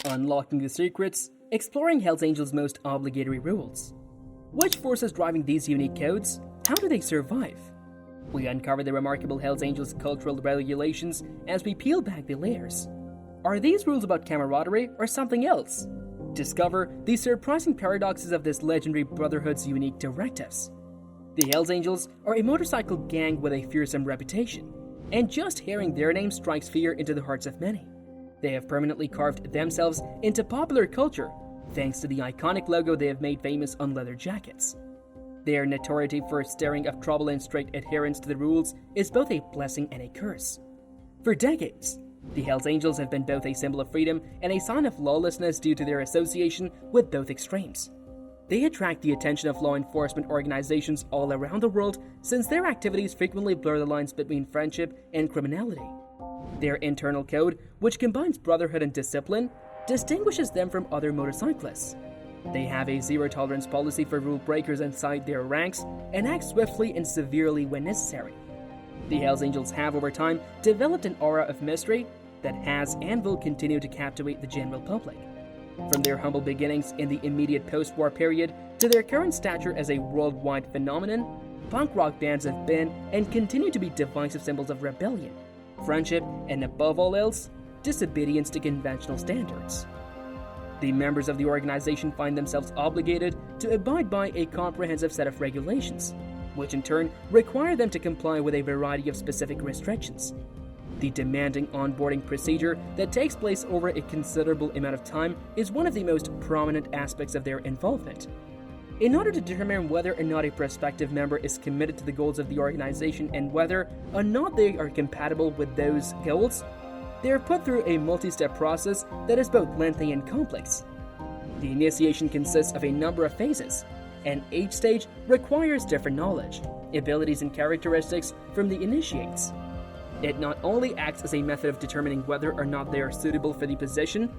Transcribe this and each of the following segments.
Unlocking the secrets, exploring Hells Angels' most obligatory rules. Which force is driving these unique codes? How do they survive? We uncover the remarkable Hells Angels' cultural regulations as we peel back the layers. Are these rules about camaraderie or something else? Discover the surprising paradoxes of this legendary brotherhood's unique directives. The Hells Angels are a motorcycle gang with a fearsome reputation, and just hearing their name strikes fear into the hearts of many. They have permanently carved themselves into popular culture thanks to the iconic logo they have made famous on leather jackets. Their notoriety for stirring up trouble and strict adherence to the rules is both a blessing and a curse. For decades, the Hells Angels have been both a symbol of freedom and a sign of lawlessness due to their association with both extremes. They attract the attention of law enforcement organizations all around the world since their activities frequently blur the lines between friendship and criminality. Their internal code, which combines brotherhood and discipline, distinguishes them from other motorcyclists. They have a zero-tolerance policy for rule breakers inside their ranks and act swiftly and severely when necessary. The Hells Angels have, over time, developed an aura of mystery that has and will continue to captivate the general public. From their humble beginnings in the immediate post-war period to their current stature as a worldwide phenomenon, punk rock bands have been and continue to be divisive symbols of rebellion, friendship, and above all else, disobedience to conventional standards. The members of the organization find themselves obligated to abide by a comprehensive set of regulations, which in turn require them to comply with a variety of specific restrictions. The demanding onboarding procedure that takes place over a considerable amount of time is one of the most prominent aspects of their involvement. In order to determine whether or not a prospective member is committed to the goals of the organization and whether or not they are compatible with those goals, they are put through a multi-step process that is both lengthy and complex. The initiation consists of a number of phases, and each stage requires different knowledge, abilities, and characteristics from the initiates. It not only acts as a method of determining whether or not they are suitable for the position,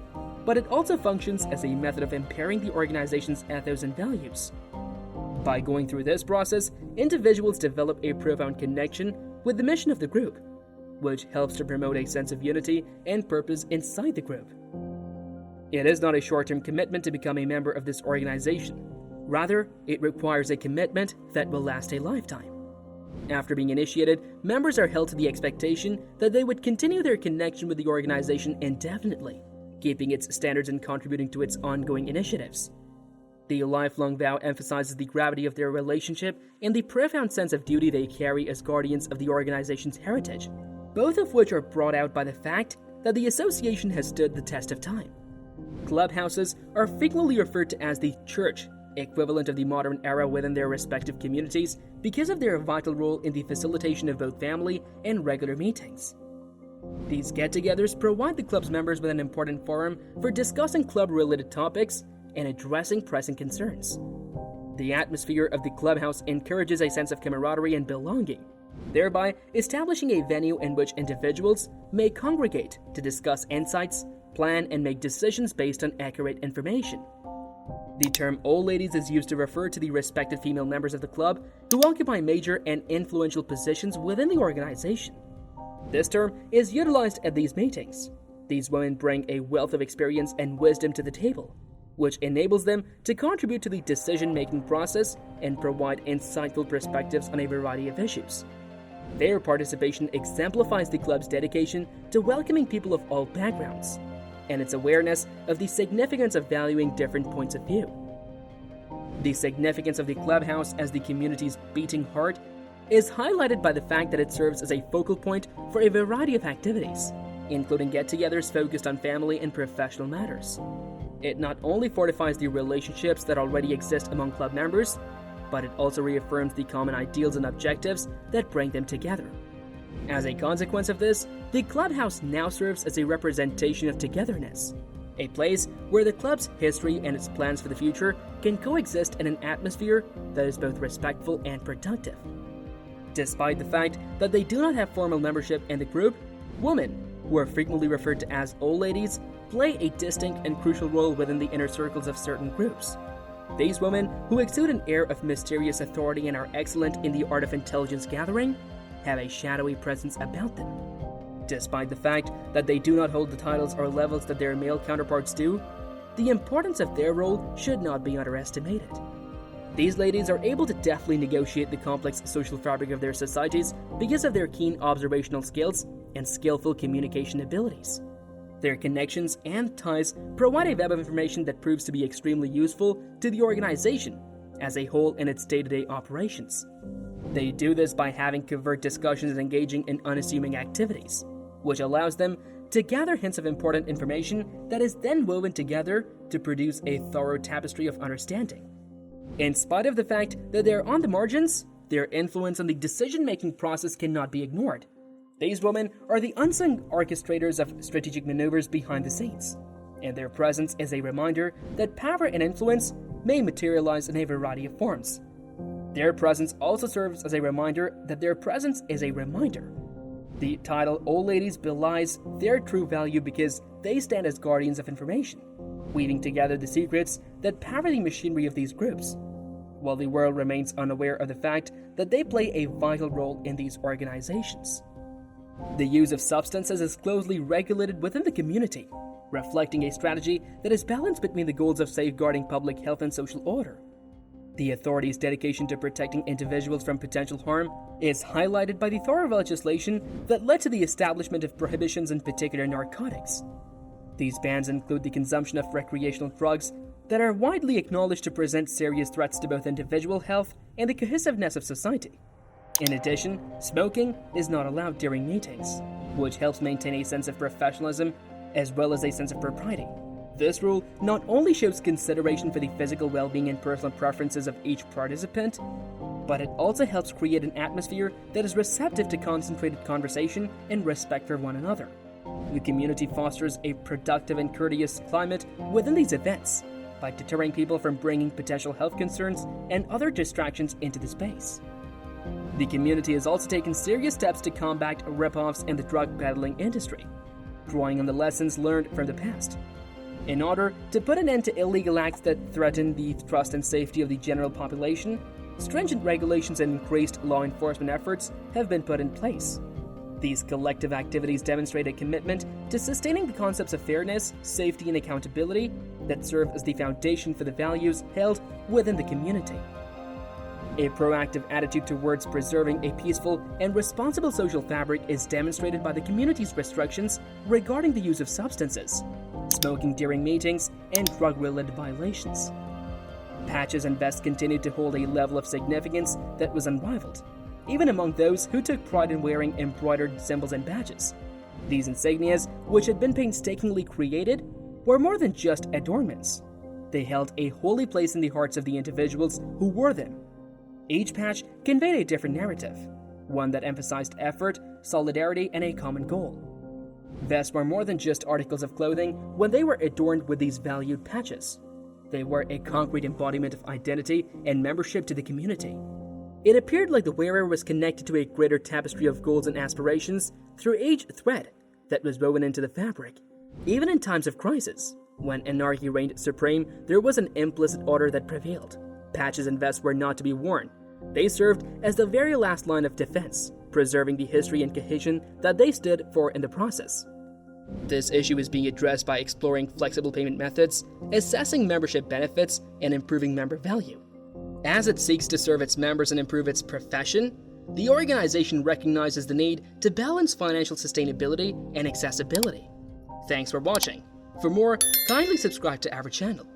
but it also functions as a method of impairing the organization's ethos and values. By going through this process, individuals develop a profound connection with the mission of the group, which helps to promote a sense of unity and purpose inside the group. It is not a short-term commitment to become a member of this organization. Rather, it requires a commitment that will last a lifetime. After being initiated, members are held to the expectation that they would continue their connection with the organization indefinitely, keeping its standards and contributing to its ongoing initiatives. The lifelong vow emphasizes the gravity of their relationship and the profound sense of duty they carry as guardians of the organization's heritage, both of which are brought out by the fact that the association has stood the test of time. Clubhouses are frequently referred to as the church, equivalent of the modern era within their respective communities, because of their vital role in the facilitation of both family and regular meetings. These get-togethers provide the club's members with an important forum for discussing club-related topics and addressing pressing concerns. The atmosphere of the clubhouse encourages a sense of camaraderie and belonging, thereby establishing a venue in which individuals may congregate to discuss insights, plan, and make decisions based on accurate information. The term old ladies is used to refer to the respected female members of the club who occupy major and influential positions within the organization. This term is utilized at these meetings. These women bring a wealth of experience and wisdom to the table, which enables them to contribute to the decision-making process and provide insightful perspectives on a variety of issues. Their participation exemplifies the club's dedication to welcoming people of all backgrounds, and its awareness of the significance of valuing different points of view. The significance of the clubhouse as the community's beating heart is highlighted by the fact that it serves as a focal point for a variety of activities, including get-togethers focused on family and professional matters. It not only fortifies the relationships that already exist among club members, but it also reaffirms the common ideals and objectives that bring them together. As a consequence of this, the clubhouse now serves as a representation of togetherness, a place where the club's history and its plans for the future can coexist in an atmosphere that is both respectful and productive. Despite the fact that they do not have formal membership in the group, women, who are frequently referred to as old ladies, play a distinct and crucial role within the inner circles of certain groups. These women, who exude an air of mysterious authority and are excellent in the art of intelligence gathering, have a shadowy presence about them. Despite the fact that they do not hold the titles or levels that their male counterparts do, the importance of their role should not be underestimated. These ladies are able to deftly negotiate the complex social fabric of their societies because of their keen observational skills and skillful communication abilities. Their connections and ties provide a web of information that proves to be extremely useful to the organization as a whole in its day-to-day operations. They do this by having covert discussions and engaging in unassuming activities, which allows them to gather hints of important information that is then woven together to produce a thorough tapestry of understanding. In spite of the fact that they are on the margins, their influence on the decision-making process cannot be ignored. These women are the unsung orchestrators of strategic maneuvers behind the scenes, and their presence is a reminder that power and influence may materialize in a variety of forms. Their presence also serves as a reminder that their presence is a reminder. The title Old Ladies belies their true value because they stand as guardians of information, weaving together the secrets that power the machinery of these groups, while the world remains unaware of the fact that they play a vital role in these organizations. The use of substances is closely regulated within the community, reflecting a strategy that is balanced between the goals of safeguarding public health and social order. The authorities' dedication to protecting individuals from potential harm is highlighted by the thorough legislation that led to the establishment of prohibitions in particular narcotics. These bans include the consumption of recreational drugs that are widely acknowledged to present serious threats to both individual health and the cohesiveness of society. In addition, smoking is not allowed during meetings, which helps maintain a sense of professionalism as well as a sense of propriety. This rule not only shows consideration for the physical well-being and personal preferences of each participant, but it also helps create an atmosphere that is receptive to concentrated conversation and respect for one another. The community fosters a productive and courteous climate within these events by deterring people from bringing potential health concerns and other distractions into the space. The community has also taken serious steps to combat rip-offs in the drug peddling industry, drawing on the lessons learned from the past. In order to put an end to illegal acts that threaten the trust and safety of the general population, stringent regulations and increased law enforcement efforts have been put in place. These collective activities demonstrate a commitment to sustaining the concepts of fairness, safety, and accountability that serve as the foundation for the values held within the community. A proactive attitude towards preserving a peaceful and responsible social fabric is demonstrated by the community's restrictions regarding the use of substances, smoking during meetings, and drug-related violations. Patches and vests continued to hold a level of significance that was unrivaled, even among those who took pride in wearing embroidered symbols and badges. These insignias, which had been painstakingly created, were more than just adornments. They held a holy place in the hearts of the individuals who wore them. Each patch conveyed a different narrative, one that emphasized effort, solidarity, and a common goal. Vests were more than just articles of clothing when they were adorned with these valued patches. They were a concrete embodiment of identity and membership to the community. It appeared like the wearer was connected to a greater tapestry of goals and aspirations through each thread that was woven into the fabric. Even in times of crisis, when anarchy reigned supreme, there was an implicit order that prevailed. Patches and vests were not to be worn. They served as the very last line of defense, preserving the history and cohesion that they stood for in the process. This issue is being addressed by exploring flexible payment methods, assessing membership benefits, and improving member value. As it seeks to serve its members and improve its profession, the organization recognizes the need to balance financial sustainability and accessibility. Thanks for watching. For more, kindly subscribe to our channel.